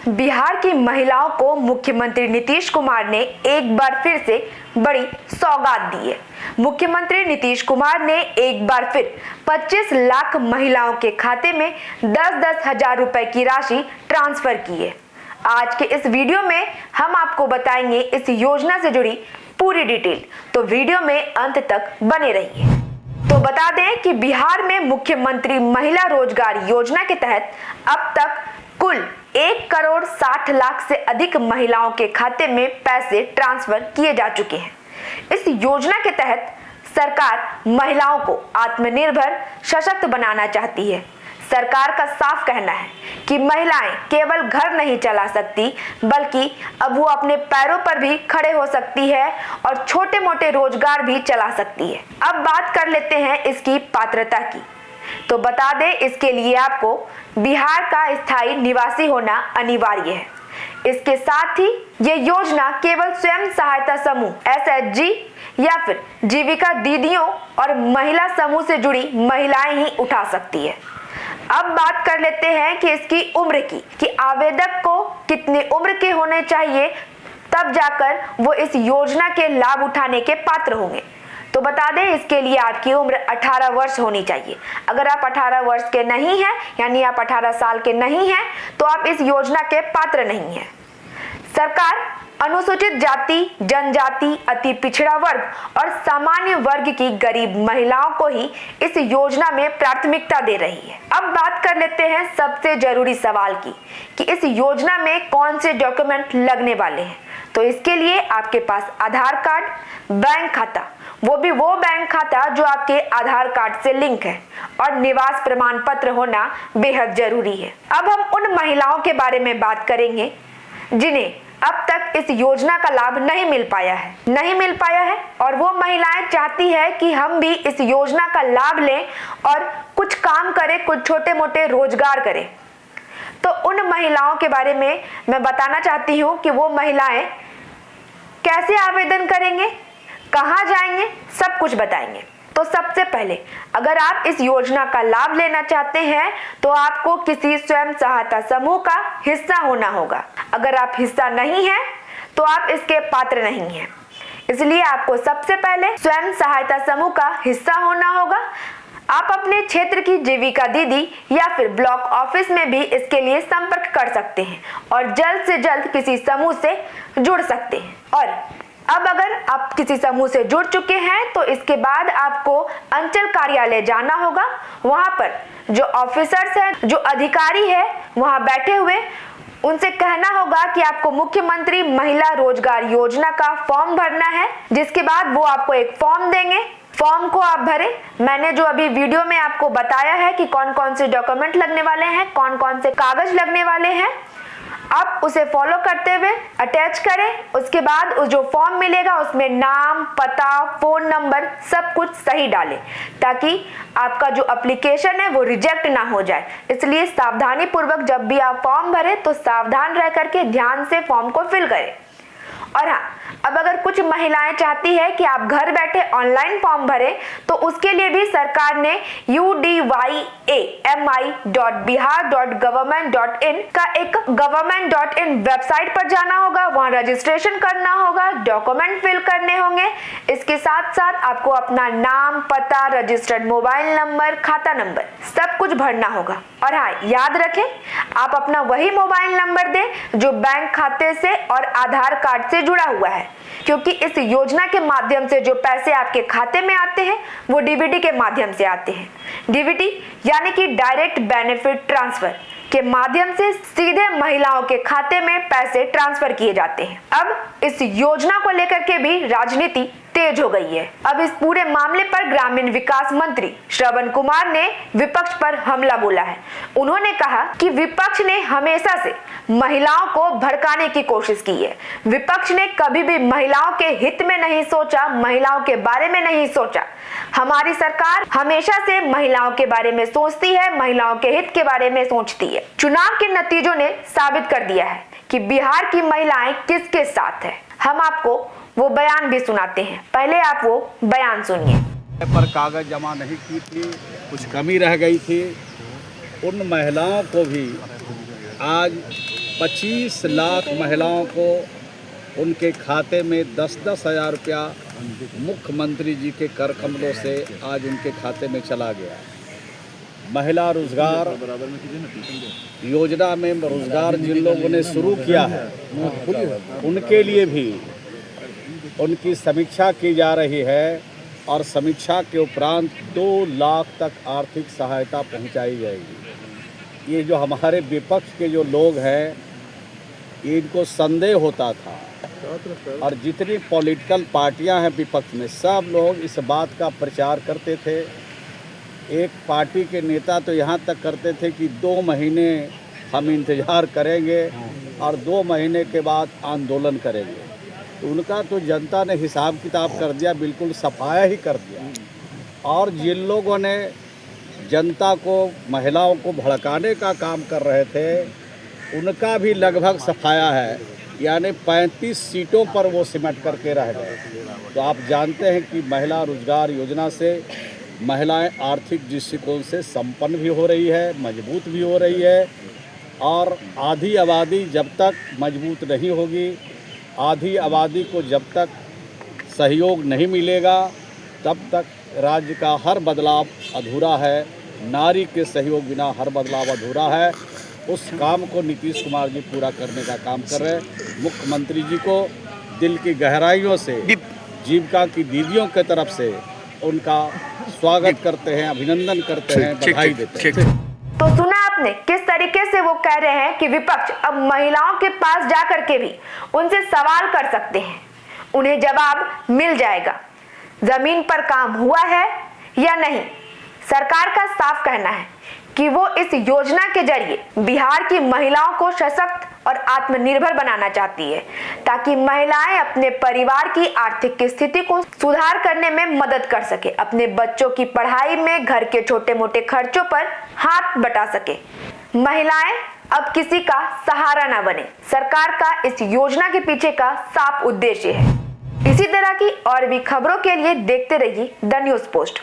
बिहार की महिलाओं को मुख्यमंत्री नीतीश कुमार ने एक बार फिर से बड़ी सौगात दी है। मुख्यमंत्री नीतीश कुमार ने एक बार फिर 25 लाख महिलाओं के खाते में 10-10 हजार रुपए की राशि ट्रांसफर की है। आज के इस वीडियो में हम आपको बताएंगे इस योजना से जुड़ी पूरी डिटेल, तो वीडियो में अंत तक बने रहिए। तो बता दें कि बिहार में मुख्यमंत्री महिला रोजगार योजना के तहत अब तक कुल 1,60,00,000 से अधिक महिलाओं के खाते में पैसे ट्रांसफर किए जा चुके हैं। इस योजना के तहत सरकार महिलाओं को आत्मनिर्भर सशक्त बनाना चाहती है। सरकार का साफ कहना है कि महिलाएं केवल घर नहीं चला सकती, बल्कि अब वो अपने पैरों पर भी खड़े हो सकती है और छोटे मोटे रोजगार भी चला सकती है। अब बात कर लेते हैं इसकी पात्रता की। तो बता दें, इसके लिए आपको बिहार का स्थायी निवासी होना अनिवार्य है। इसके साथ ही ये योजना केवल स्वयं सहायता समूह SHG या फिर जीविका दीदियों और महिला समूह से जुड़ी महिलाएं ही उठा सकती है। अब बात कर लेते हैं कि इसकी उम्र की, कि आवेदक को कितने उम्र के होने चाहिए, तब जाकर वो इस योजना के लाभ उठाने के पात्र होंगे। तो बता दें, इसके लिए आपकी उम्र 18 वर्ष होनी चाहिए। अगर आप 18 वर्ष के नहीं हैं, यानी आप 18 साल के नहीं हैं, तो आप इस योजना के पात्र नहीं हैं। सरकार अनुसूचित जाति, जनजाति, अति पिछड़ा वर्ग और सामान्य वर्ग की गरीब महिलाओं को ही इस योजना में प्राथमिकता दे रही है। अब बात कर लेते हैं सबसे जरूरी सवाल की, कि इस योजना में कौन से डॉक्यूमेंट लगने वाले हैं। तो इसके लिए आपके पास आधार कार्ड, बैंक खाता, वो भी वो बैंक खाता जो आपके आधार कार्ड से लिंक है, और निवास प्रमाण पत्र होना बेहद जरूरी है। अब हम उन महिलाओं के बारे में बात करेंगे जिन्हें अब तक इस योजना का लाभ नहीं मिल पाया है और वो महिलाएं चाहती है कि हम भी इस योजना का लाभ लें और कुछ काम करें, कुछ छोटे मोटे रोजगार करें। तो उन महिलाओं के बारे में मैं बताना चाहती हूँ कि वो महिलाएं कैसे आवेदन करेंगे, कहाँ जाएंगे, सब कुछ बताएंगे। तो सबसे पहले, अगर आप इस योजना का लाभ लेना चाहते हैं तो आपको किसी स्वयं सहायता समूह का हिस्सा होना होगा। अगर आप हिस्सा नहीं हैं तो आप इसके पात्र नहीं हैं। इसलिए आपको सबसे पहले स्वयं सहायता समूह का हिस्सा होना होगा। आप अपने क्षेत्र की जीविका दीदी या फिर ब्लॉक ऑफिस में भी इसके लिए संपर्क कर सकते हैं और जल्द से जल्द किसी समूह से जुड़ सकते हैं। और अब अगर आप किसी समूह से जुड़ चुके हैं तो इसके बाद आपको अंचल कार्यालय जाना होगा। वहां पर जो ऑफिसर्स हैं, जो अधिकारी है वहां बैठे हुए, उनसे कहना होगा कि आपको मुख्यमंत्री महिला रोजगार योजना का फॉर्म भरना है, जिसके बाद वो आपको एक फॉर्म देंगे। फॉर्म को आप भरें। मैंने जो अभी वीडियो में आपको बताया है कि कौन कौन से डॉक्यूमेंट लगने वाले हैं, कौन कौन से कागज लगने वाले हैं, आप उसे फॉलो करते हुए अटैच करें। उसके बाद उस जो फॉर्म मिलेगा उसमें नाम, पता, फोन नंबर सब कुछ सही डालें, ताकि आपका जो एप्लीकेशन है वो रिजेक्ट ना हो जाए। इसलिए सावधानी पूर्वक जब भी आप फॉर्म भरें तो सावधान रह करके ध्यान से फॉर्म को फिल करें। और हाँ, अब अगर कुछ महिलाएं चाहती है कि आप घर बैठे ऑनलाइन फॉर्म भरें, तो उसके लिए भी सरकार ने udyami.bihar.government.in का एक government.in वेबसाइट पर जाना होगा, वहां रजिस्ट्रेशन करना होगा, डॉक्यूमेंट फिल करने होंगे। इसके साथ साथ आपको अपना नाम, पता, रजिस्टर्ड मोबाइल नंबर, खाता नंबर सब कुछ भरना होगा। और हाँ, याद रखें, आप अपना वही मोबाइल नंबर दें जो बैंक खाते से और आधार कार्ड से जुड़ा हुआ है, क्योंकि इस योजना के माध्यम से जो पैसे आपके खाते में आते हैं वो DBT के माध्यम से आते हैं। DBT यानी कि डायरेक्ट बेनिफिट ट्रांसफर के माध्यम से सीधे महिलाओं के खाते में पैसे ट्रांसफर किए जाते हैं। अब इस योजना को लेकर के भी राजनीति तेज हो गई है। अब इस पूरे मामले पर ग्रामीण विकास मंत्री श्रवण कुमार ने विपक्ष पर हमला बोला है। उन्होंने कहा कि विपक्ष ने हमेशा से महिलाओं को भड़काने की कोशिश की है। विपक्ष ने कभी भी महिलाओं के हित में नहीं सोचा, महिलाओं के बारे में नहीं सोचा। हमारी सरकार हमेशा से महिलाओं के बारे में सोचती है, महिलाओं के हित के बारे में सोचती है। चुनाव के नतीजों ने साबित कर दिया है कि बिहार की महिलाएं किसके साथ है। हम आपको वो बयान भी सुनाते हैं, पहले आप वो बयान सुनिए। पर कागज जमा नहीं की थी, कुछ कमी रह गई थी, उन महिलाओं को भी आज 25 लाख महिलाओं को उनके खाते में 10-10 हज़ार रुपया मुख्यमंत्री जी के कर कमलों से आज उनके खाते में चला गया। महिला रोजगार योजना में रोजगार जिन लोगों ने शुरू किया है उनके लिए भी उनकी समीक्षा की जा रही है और समीक्षा के उपरांत 2 लाख तक आर्थिक सहायता पहुंचाई जाएगी। ये जो हमारे विपक्ष के जो लोग हैं इनको संदेह होता था और जितनी पॉलिटिकल पार्टियां हैं विपक्ष में सब लोग इस बात का प्रचार करते थे। एक पार्टी के नेता तो यहाँ तक करते थे कि 2 महीने हम इंतज़ार करेंगे और 2 महीने के बाद आंदोलन करेंगे। तो उनका तो जनता ने हिसाब किताब कर दिया, बिल्कुल सफाया ही कर दिया। और जिन लोगों ने जनता को महिलाओं को भड़काने का काम कर रहे थे उनका भी लगभग सफाया है, यानी 35 सीटों पर वो सिमट करके रह गए। तो आप जानते हैं कि महिला रोजगार योजना से महिलाएं आर्थिक दृष्टिकोण से संपन्न भी हो रही है, मजबूत भी हो रही है। और आधी आबादी जब तक मजबूत नहीं होगी, आधी आबादी को जब तक सहयोग नहीं मिलेगा तब तक राज्य का हर बदलाव अधूरा है। नारी के सहयोग बिना हर बदलाव अधूरा है। उस काम को नीतीश कुमार जी पूरा करने का काम कर रहे हैं। मुख्यमंत्री जी को दिल की गहराइयों से जीविका की दीदियों की तरफ से उनका स्वागत करते हैं, अभिनंदन करते हैं, बधाई देते हैं। तो सुना आपने किस तरीके से वो कह रहे हैं कि विपक्ष अब महिलाओं के पास जा करके भी उनसे सवाल कर सकते हैं, उन्हें जवाब मिल जाएगा। जमीन पर काम हुआ है या नहीं, सरकार का साफ कहना है कि वो इस योजना के जरिए बिहार की महिलाओं को सशक्त और आत्मनिर्भर बनाना चाहती है ताकि महिलाएं अपने परिवार की आर्थिक स्थिति को सुधार करने में मदद कर सके, अपने बच्चों की पढ़ाई में, घर के छोटे मोटे खर्चों पर हाथ बटा सके। महिलाएं अब किसी का सहारा ना बने, सरकार का इस योजना के पीछे का साफ उद्देश्य है। इसी तरह की और भी खबरों के लिए देखते रहिए द न्यूज़ पोस्ट।